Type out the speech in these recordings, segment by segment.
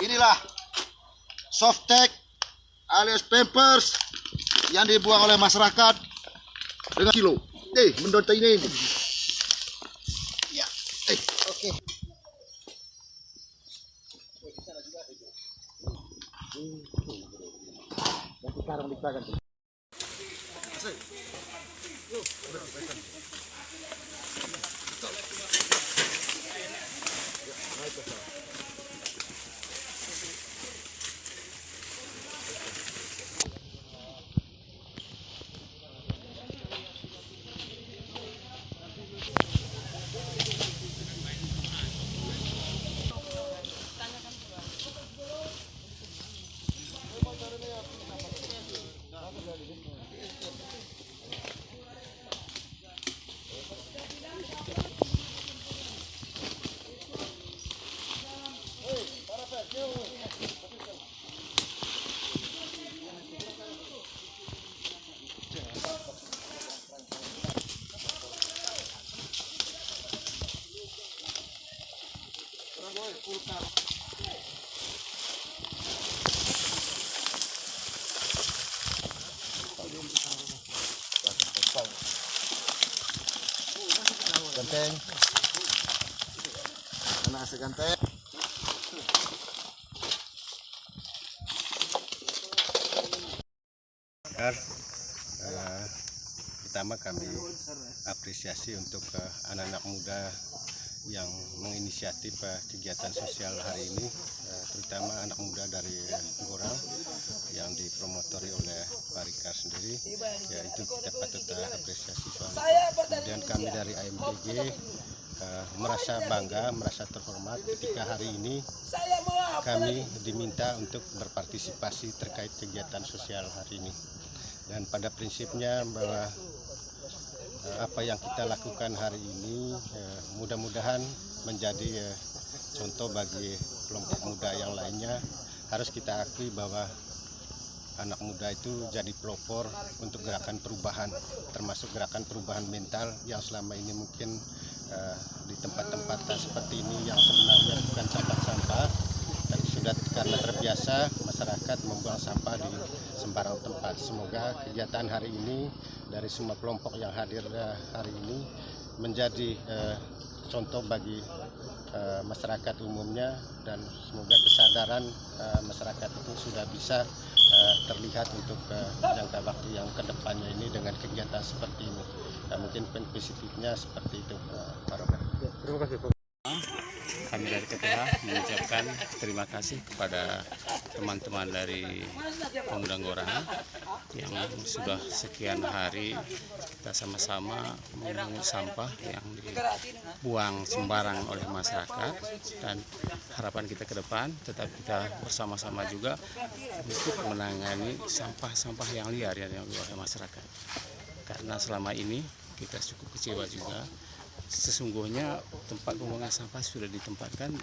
Inilah softtek alias pampers yang dibuang oleh masyarakat dengan kilo. Mendontai ini. Ya, oke. Yang sekarang dipakai. Ganteng. Anak asik ganteng. Pertama kami apresiasi untuk anak-anak muda yang menginisiatif kegiatan sosial hari ini, terutama anak muda dari Gorang yang dipromotori oleh Pak Rikar sendiri, ya itu kita patut apresiasi soalnya. Kemudian kami dari AMPG merasa bangga, merasa terhormat ketika hari ini kami diminta untuk berpartisipasi terkait kegiatan sosial hari ini. Dan pada prinsipnya bahwa apa yang kita lakukan hari ini mudah-mudahan menjadi contoh bagi kelompok muda yang lainnya. Harus kita akui bahwa anak muda itu jadi pelopor untuk gerakan perubahan, termasuk gerakan perubahan mental yang selama ini mungkin di tempat-tempat seperti ini yang sebenarnya bukan tempat sampah, tapi sudah karena terbiasa masyarakat membuang sampah di sembarang tempat. Semoga kegiatan hari ini dari semua kelompok yang hadir hari ini menjadi contoh bagi masyarakat umumnya, dan semoga kesadaran masyarakat itu sudah bisa terlihat untuk jangka waktu yang kedepannya ini dengan kegiatan seperti ini. Mungkin positifnya seperti itu, Pak Robert. Terima kasih, Pak. Kami dari KPH mengucapkan terima kasih kepada teman-teman dari Pemuda Gorang yang sudah sekian hari kita sama-sama mengungut sampah yang dibuang sembarang oleh masyarakat, dan harapan kita ke depan tetap kita bersama-sama juga untuk menangani sampah-sampah yang liar yang dilakukan oleh masyarakat. Karena selama ini kita cukup kecewa juga. Sesungguhnya tempat pembuangan sampah sudah ditempatkan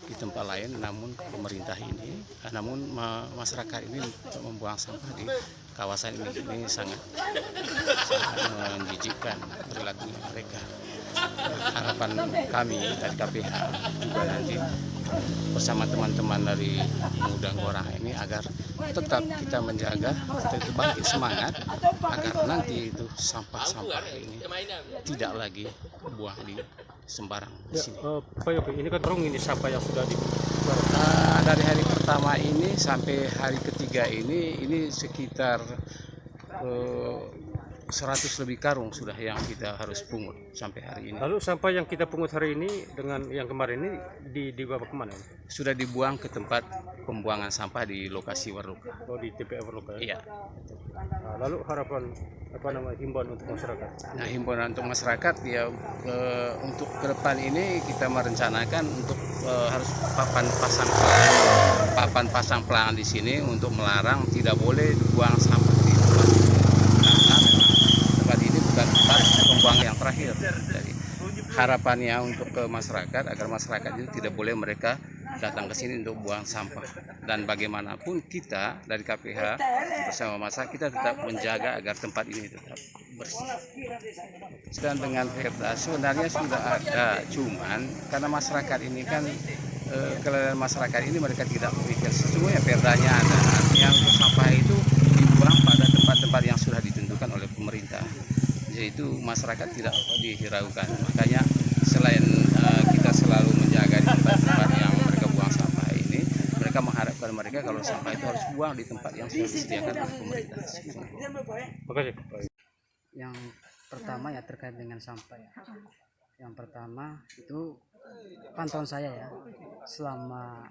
di tempat lain, namun pemerintah ini, masyarakat ini untuk membuang sampah di kawasan ini sangat menjijikkan perilaku mereka. Harapan kami dari KPH juga nanti bersama teman-teman dari Pemuda Gorang ini agar tetap kita menjaga, tetap bangkit semangat agar nanti itu sampah-sampah ini tidak lagi buang di sembarang di sini. Pak Yopi, ini kan ini sampah yang sudah Dari hari pertama ini sampai hari ketiga ini sekitar 100 lebih karung sudah yang kita harus pungut sampai hari ini. Lalu sampah yang kita pungut hari ini dengan yang kemarin ini dibawa kemana? Sudah dibuang ke tempat pembuangan sampah di lokasi Warluka. Oh, di TPA Warluka. Iya. Nah, lalu harapan himbauan untuk masyarakat? Nah, himbauan untuk masyarakat ya untuk ke depan ini kita merencanakan untuk harus papan pasang pelang di sini untuk melarang tidak boleh dibuang sampah di tempat ini. Karena memang tempat ini bukan tempat pembuangan yang terakhir. Jadi harapannya untuk ke masyarakat agar masyarakat itu tidak boleh mereka datang ke sini untuk buang sampah, dan bagaimanapun kita dari KPH bersama masyarakat kita tetap menjaga agar tempat ini tetap bersih. Dan dengan perda sebenarnya sudah ada, cuman karena masyarakat ini kan kelelahan masyarakat ini mereka tidak berpikir sesungguhnya perdanya ada, artinya untuk sampah itu dibuang pada tempat-tempat yang sudah ditentukan oleh pemerintah, yaitu masyarakat tidak dihiraukan. Makanya selain kita selalu menjaga di tempat-tempat yang mereka buang sampah ini, mereka mengharapkan mereka kalau sampah itu harus buang di tempat yang sudah disediakan oleh pemerintah. Terima kasih. Yang pertama ya terkait dengan sampah ya. Yang pertama itu pantauan saya ya, selama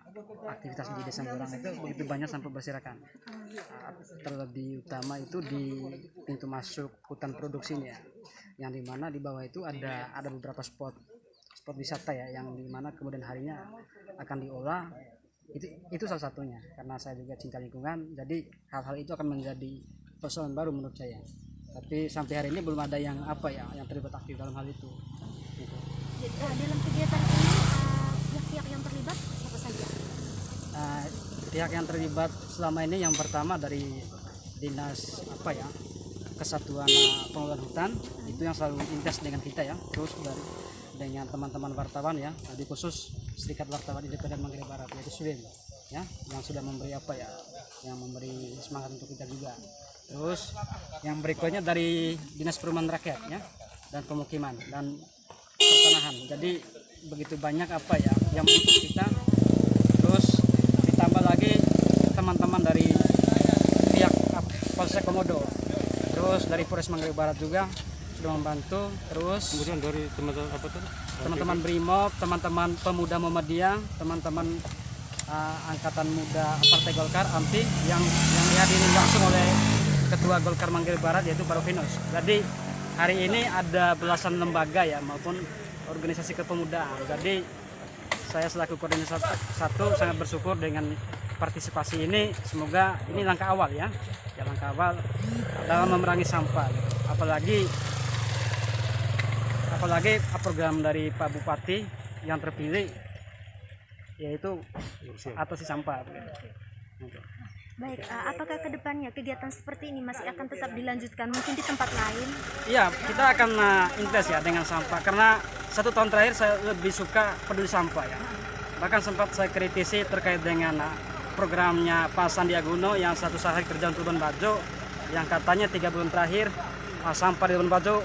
aktivitas di Desa Gorang itu begitu banyak sampah berserakan. Terlebih utama itu di pintu masuk hutan produksinya, yang dimana di bawah itu ada beberapa spot wisata ya, yang dimana kemudian harinya akan diolah. Itu salah satunya, karena saya juga cinta lingkungan, jadi hal-hal itu akan menjadi persoalan baru menurut saya. Tapi sampai hari ini belum ada yang terlibat aktif dalam hal itu. Gitu. Dalam kegiatan ini pihak-pihak yang terlibat siapa saja? Pihak yang terlibat selama ini yang pertama dari Dinas Kesatuan Pengelolaan Hutan, itu yang selalu intens dengan kita ya. Terus dengan teman-teman wartawan ya, di khusus Serikat Wartawan Independen Manggarai Barat yaitu SWIM ya, yang sudah memberi yang memberi semangat untuk kita juga. Terus yang berikutnya dari Dinas Perumahan Rakyat ya, dan Pemukiman dan Pertanahan. Jadi begitu banyak yang mendukung kita. Terus ditambah lagi teman-teman dari pihak Polsek Komodo, terus dari Polres Manggarai Barat juga sudah membantu. Terus Kemudian dari teman-teman Brimob, teman-teman Pemuda Muhammadiyah, teman-teman Angkatan Muda Partai Golkar AMPI yang dihadiri langsung oleh Ketua Golkar Manggarai Barat yaitu Pak Rovinus. Jadi hari ini ada belasan lembaga ya maupun organisasi kepemudaan. Jadi saya selaku koordinator 1 sangat bersyukur dengan partisipasi ini. Semoga ini langkah awal ya langkah awal dalam memerangi sampah. Apalagi program dari Pak Bupati yang terpilih yaitu atasi sampah. Baik, apakah kedepannya kegiatan seperti ini masih akan tetap dilanjutkan mungkin di tempat lain? Iya, kita akan intens ya dengan sampah, karena 1 tahun terakhir saya lebih suka peduli sampah ya. Bahkan sempat saya kritisi terkait dengan programnya Pak Sandiaga Uno yang 1 hari kerja untuk Labuan Bajo, yang katanya 3 bulan terakhir sampah di Labuan Bajo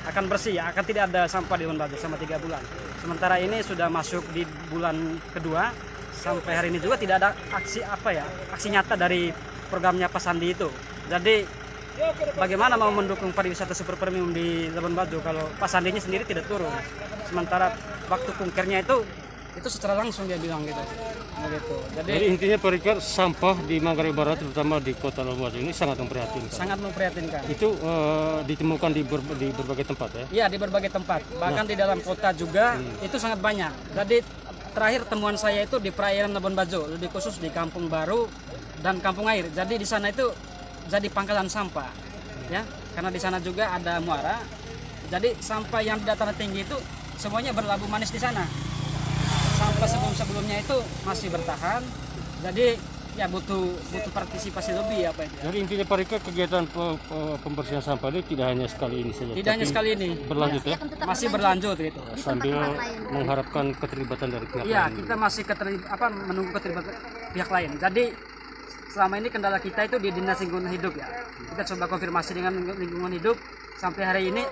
akan bersih ya, akan tidak ada sampah di Labuan Bajo selama 3 bulan. Sementara ini sudah masuk di bulan kedua, sampai hari ini juga tidak ada aksi nyata dari programnya Pak Sandi itu. Jadi bagaimana mau mendukung pariwisata super premium di Labuan Bajo kalau Pak Sandinya sendiri tidak turun, sementara waktu kunkernya itu secara langsung dia bilang gitu. Jadi intinya Pak, sampah di Manggarai Barat terutama di Kota Labuan Bajo ini sangat memprihatinkan. Sangat memprihatinkan. Itu ditemukan di berbagai tempat ya? Iya, di berbagai tempat. Bahkan di dalam kota juga itu sangat banyak. Jadi terakhir temuan saya itu di perairan Labuan Bajo, lebih khusus di Kampung Baru dan Kampung Air. Jadi di sana itu jadi pangkalan sampah, ya, karena di sana juga ada muara. Jadi sampah yang di dataran tinggi itu semuanya berlabuh manis di sana. sampah sebelumnya itu masih bertahan. Jadi ya butuh partisipasi lebih apa itu. Jadi intinya Pak Rika, kegiatan pembersihan sampah ini tidak hanya sekali ini saja. Tidak hanya sekali ini. Berlanjut ya. Masih berlanjut gitu. Sambil mengharapkan keterlibatan dari pihak Iya, lain. kita masih menunggu keterlibatan pihak lain. Jadi selama ini kendala kita itu di Dinas Lingkungan Hidup ya. Kita coba konfirmasi dengan Lingkungan Hidup sampai hari ini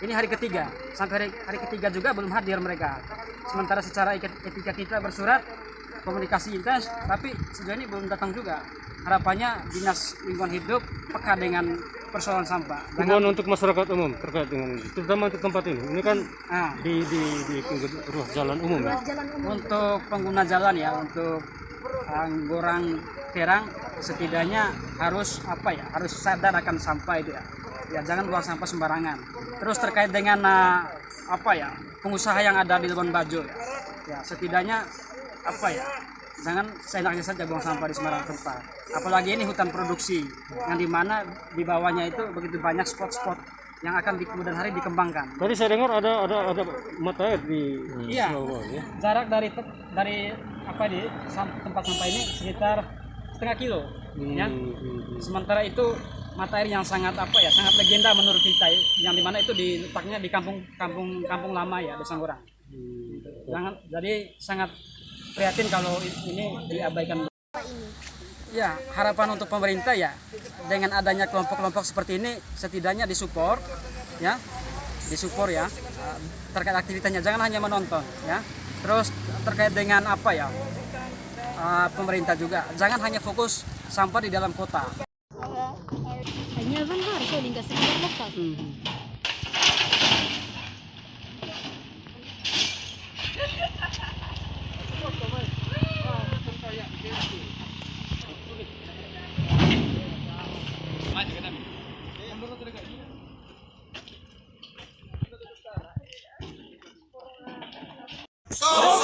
hari ketiga. Sampai hari ketiga juga belum hadir mereka. Sementara secara etika kita bersurat, komunikasi intens, tapi sejauh ini belum datang juga. Harapannya Dinas Lingkungan Hidup peka dengan persoalan sampah. Himbauan untuk masyarakat umum terkait dengan ini, terutama untuk tempat ini. Ini kan di pinggir ruas jalan umum ya. Untuk pengguna jalan ya, untuk Gorang Perang setidaknya harus harus sadar akan sampah itu ya. Ya jangan buang sampah sembarangan. Terus terkait dengan pengusaha yang ada di Labuan Bajo ya. Ya setidaknya jangan seenaknya saja buang sampah di sembarang tempat. Apalagi ini hutan produksi yang dimana di bawahnya itu begitu banyak spot-spot yang akan di kemudian hari dikembangkan. Tadi saya dengar ada mata air di bawah ya. Jarak dari tempat sampah ini sekitar setengah kilo ya. Sementara itu mata air yang sangat sangat legenda menurut kita, yang dimana itu diletaknya di kampung lama ya, Desa Gorang. Jadi sangat prihatin kalau ini diabaikan. Ya, harapan untuk pemerintah ya, dengan adanya kelompok-kelompok seperti ini setidaknya disupport ya, terkait aktivitasnya, jangan hanya menonton ya. Terus terkait dengan pemerintah juga, jangan hanya fokus sampah di dalam kota. Hanya benar, saya tinggal sekitar lokal. Solusi